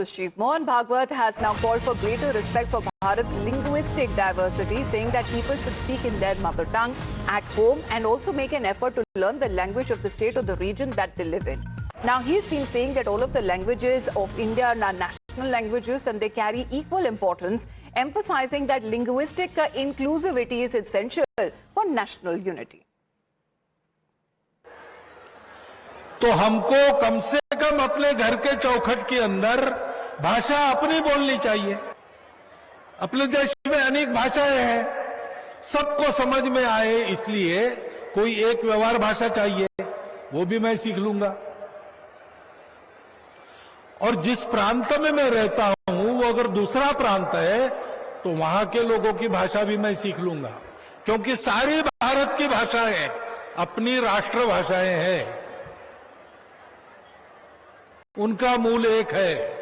Chief Mohan Bhagwat has now called for greater respect for Bharat's linguistic diversity, saying that people should speak in their mother tongue at home and also make an effort to learn the language of the state or the region that they live in. Now, he's been saying that all of the languages of India are national languages and they carry equal importance, emphasizing that linguistic inclusivity is essential for national unity. तो हमको कम से कम अपने घर के चौखट के अंदर भाषा अपनी बोलनी चाहिए। अपने देश में अनेक भाषाएं हैं, सबको समझ में आए इसलिए कोई एक व्यवहार भाषा चाहिए, वो भी मैं सीख लूंगा। और जिस प्रांत में मैं रहता हूं वो अगर दूसरा प्रांत है तो वहां के लोगों की भाषा भी मैं सीख लूंगा, क्योंकि सारी भारत की भाषाएं अपनी राष्ट्र भाषाएं हैं, उनका मूल एक है।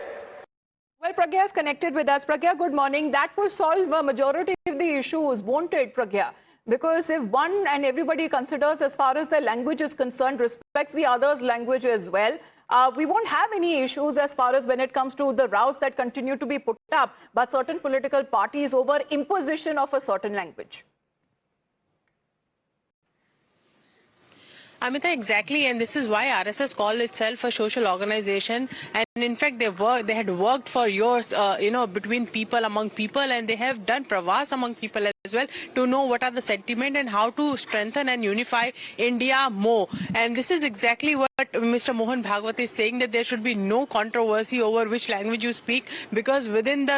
Well, Pragya is connected with us. Pragya, good morning. That would solve a majority of the issues, won't it, Pragya? Because if one and everybody considers, as far as the language is concerned, respects the other's language as well, we won't have any issues as far as when it comes to the rows that continue to be put up by certain political parties over imposition of a certain language. Amita, exactly, and this is why RSS called itself a social organization, and in fact they had worked for years, between people, among people, and they have done pravas among people as well to know what are the sentiment and how to strengthen and unify India more. And this is exactly what Mr. Mohan Bhagwat is saying, that there should be no controversy over which language you speak, because within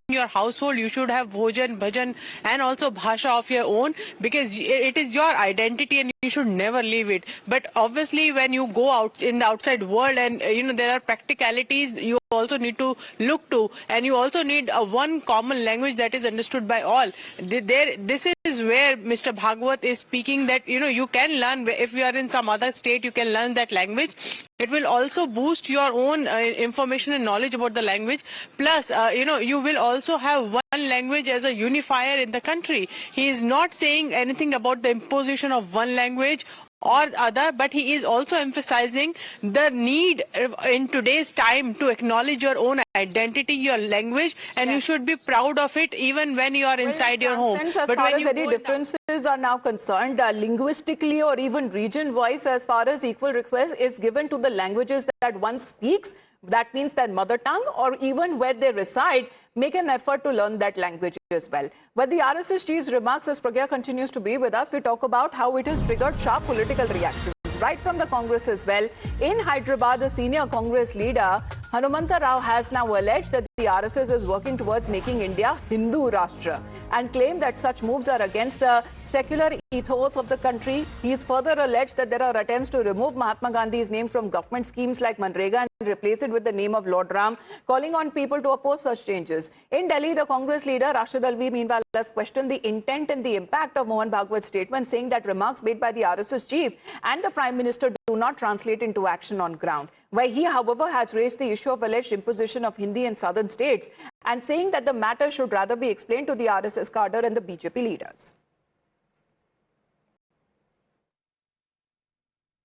your household you should have bhojan, bhajan and also bhasha of your own, because it is your identity and you should never leave it. But obviously when you go out in the outside world and there are practicalities you also need to look to, and you also need one common language that is understood by all. This is where Mr. Bhagwat is speaking, that you can learn, if you are in some other state you can learn that language. It will also boost your own information and knowledge about the language. Plus, you will also have one language as a unifier in the country. He is not saying anything about the imposition of one language or other, but he is also emphasizing the need in today's time to acknowledge your own identity, your language, and you should be proud of it even when you are inside your home. As far as any differences are now concerned, linguistically or even region-wise, as far as equal request is given to the languages that one speaks, that means their mother tongue, or even where they reside, make an effort to learn that language as well. But the RSS chief's remarks, as Pragya continues to be with us, we talk about how it has triggered sharp political reactions, right from the Congress as well. In Hyderabad, the senior Congress leader, Hanumanta Rao, has now alleged that the RSS is working towards making India Hindu Rashtra and claimed that such moves are against the secular ethos of the country. He has further alleged that there are attempts to remove Mahatma Gandhi's name from government schemes like Manrega and replace it with the name of Lord Ram, calling on people to oppose such changes. In Delhi, the Congress leader, Rashid Alvi, meanwhile, has questioned the intent and the impact of Mohan Bhagwat's statement, saying that remarks made by the RSS chief and the Prime Minister do not translate into action on ground. Where he, however, has raised the issue of alleged imposition of Hindi in southern states and saying that the matter should rather be explained to the RSS cadre and the BJP leaders.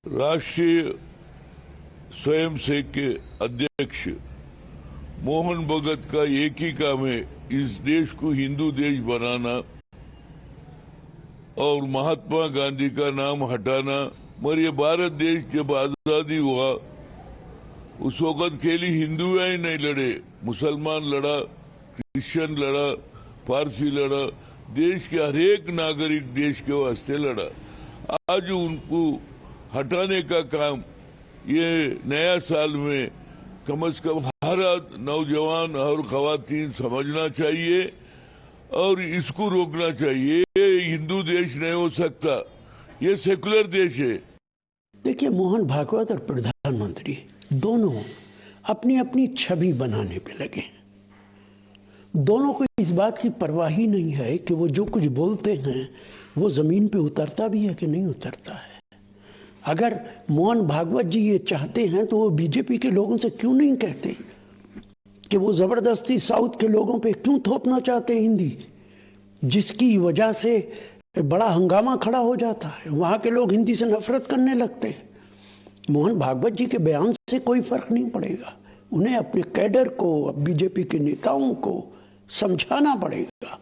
राष्ट्रीय स्वयंसेवक के अध्यक्ष मोहन भगत का एक ही काम है, इस देश को हिंदू देश बनाना और महात्मा गांधी का नाम हटाना। मगर ये भारत देश जब आजादी हुआ उस वक्त केवल हिंदू ही नहीं लड़े, मुसलमान लड़ा, क्रिश्चियन लड़ा, पारसी लड़ा, देश के हर एक नागरिक देश के वास्ते लड़ा। आज उनको हटाने का काम ये नया साल में कम से कम भारत नौजवान और खवातीन समझना चाहिए और इसको रोकना चाहिए। हिंदू देश नहीं हो सकता, ये सेकुलर देश है। देखिए, मोहन भागवत और प्रधानमंत्री दोनों अपनी अपनी छवि बनाने पे लगे। दोनों को इस बात की परवाह ही नहीं है कि वो जो कुछ बोलते हैं वो जमीन पे उतरता भी है कि नहीं उतरता है। अगर मोहन भागवत जी ये चाहते हैं तो वो बीजेपी के लोगों से क्यों नहीं कहते कि वो जबरदस्ती साउथ के लोगों पे क्यों थोपना चाहते हैं हिंदी, जिसकी वजह से बड़ा हंगामा खड़ा हो जाता है। वहां के लोग हिंदी से नफरत करने लगते हैं। मोहन भागवत जी के बयान से कोई फर्क नहीं पड़ेगा। उन्हें अपने कैडर को, बीजेपी के नेताओं को समझाना पड़ेगा।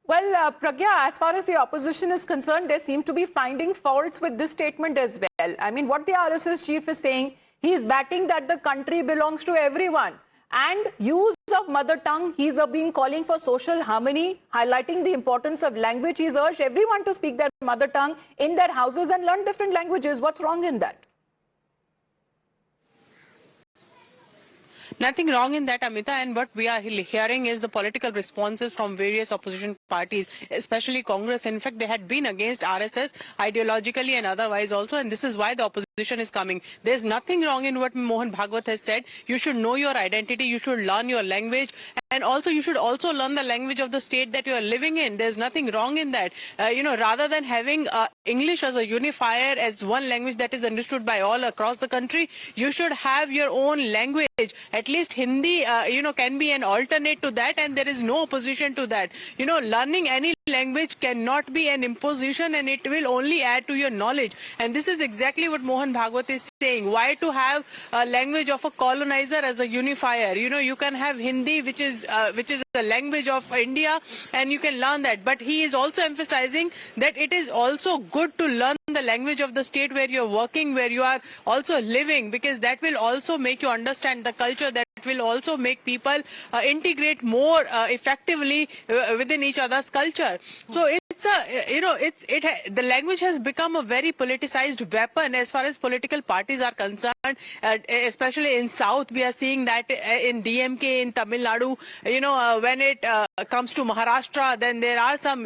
Well, Pragya, as far as the opposition is concerned, they seem to be finding faults with this statement as well. I mean, what the RSS chief is saying, he is batting that the country belongs to everyone. And use of mother tongue, he's been calling for social harmony, highlighting the importance of language. He's urged everyone to speak their mother tongue in their houses and learn different languages. What's wrong in that? Nothing wrong in that, Amita, and what we are hearing is the political responses from various opposition parties, especially Congress. In fact, they had been against RSS ideologically and otherwise also, and this is why the opposition is coming. There's nothing wrong in what Mohan Bhagwat has said. You should know your identity, you should learn your language, and also you should also learn the language of the state that you are living in. There's nothing wrong in that. Rather than having English as a unifier, as one language that is understood by all across the country, you should have your own language. At least Hindi, can be an alternate to that, and there is no opposition to that. Learning any language cannot be an imposition, and it will only add to your knowledge. And this is exactly what Mohan Bhagwat is saying. Why to have a language of a colonizer as a unifier? You can have Hindi, which is the language of India, and you can learn that. But he is also emphasizing that it is also good to learn the language of the state where you're working, where you are also living, because that will also make you understand the culture, that will also make people integrate more effectively within each other's culture. So the language has become a very politicized weapon as far as political parties are concerned, especially in South. We are seeing that in DMK, in Tamil Nadu, when it comes to Maharashtra, then there are some,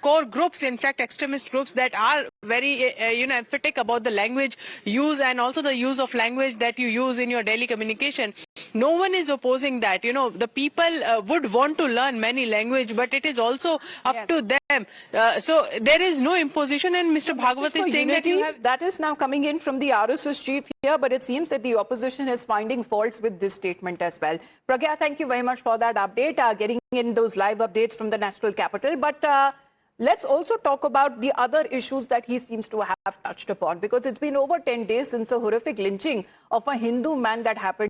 core groups, in fact, extremist groups that are very, emphatic about the language use and also the use of language that you use in your daily communication. No one is opposing that. The people would want to learn many language, but it is also up to them. So there is no imposition, and Mr. Bhagwat is saying that you have... That is now coming in from the RSS chief here, but it seems that the opposition is finding faults with this statement as well. Pragya, thank you very much for that update, getting in those live updates from the national capital. But let's also talk about the other issues that he seems to have touched upon, because it's been over 10 days since a horrific lynching of a Hindu man that happened